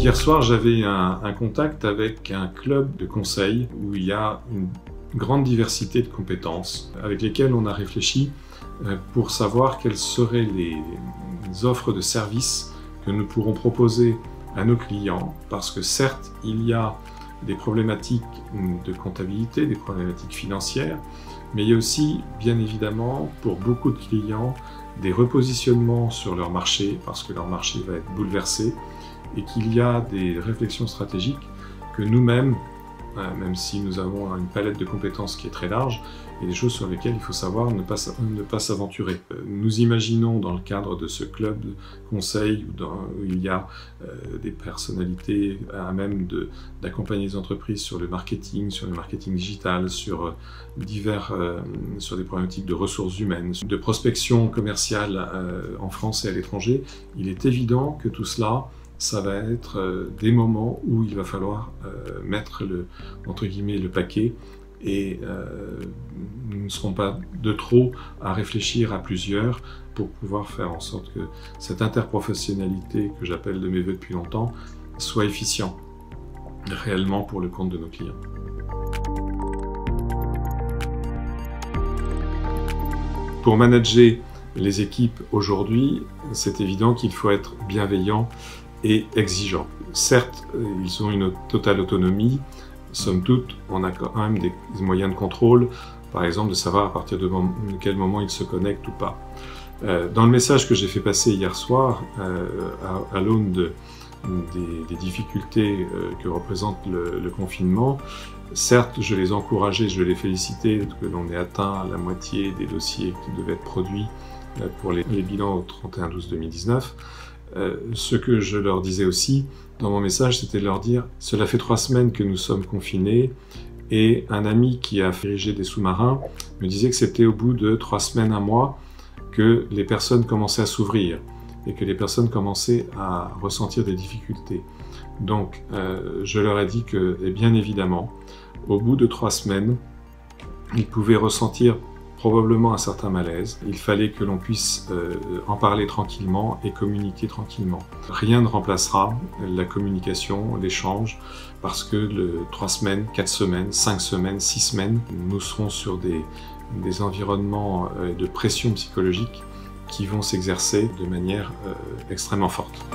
Hier soir, j'avais un contact avec un club de conseil où il y a une grande diversité de compétences avec lesquelles on a réfléchi pour savoir quelles seraient les offres de services que nous pourrons proposer à nos clients, parce que certes, il y a des problématiques de comptabilité, des problématiques financières, mais il y a aussi, bien évidemment, pour beaucoup de clients, des repositionnements sur leur marché, parce que leur marché va être bouleversé, et qu'il y a des réflexions stratégiques que nous-mêmes, même si nous avons une palette de compétences qui est très large, il y a des choses sur lesquelles il faut savoir ne pas s'aventurer. Nous imaginons dans le cadre de ce club de conseil où il y a des personnalités à même d'accompagner les entreprises sur le marketing digital, sur des problématiques de ressources humaines, de prospection commerciale en France et à l'étranger. Il est évident que tout cela, ça va être des moments où il va falloir mettre entre guillemets, le paquet, et nous ne serons pas de trop à réfléchir à plusieurs pour pouvoir faire en sorte que cette interprofessionnalité que j'appelle de mes voeux depuis longtemps soit efficient réellement pour le compte de nos clients. Pour manager les équipes aujourd'hui, c'est évident qu'il faut être bienveillant et exigeant. Certes, ils ont une totale autonomie. Somme toute, on a quand même des moyens de contrôle, par exemple de savoir à partir de quel moment ils se connectent ou pas. Dans le message que j'ai fait passer hier soir, à l'aune des difficultés que représente le confinement, certes, je les encourageais, je les félicitais que l'on ait atteint la moitié des dossiers qui devaient être produits pour les bilans au 31/12/2019. Ce que je leur disais aussi dans mon message, c'était de leur dire « Cela fait 3 semaines que nous sommes confinés » et un ami qui a dirigé des sous-marins me disait que c'était au bout de 3 semaines, 1 mois que les personnes commençaient à s'ouvrir et que les personnes commençaient à ressentir des difficultés. Donc je leur ai dit que, bien évidemment, au bout de 3 semaines, ils pouvaient ressentir probablement un certain malaise. Il fallait que l'on puisse en parler tranquillement et communiquer tranquillement. Rien ne remplacera la communication, l'échange, parce que 3 semaines, 4 semaines, 5 semaines, 6 semaines, nous serons sur des environnements de pression psychologique qui vont s'exercer de manière extrêmement forte.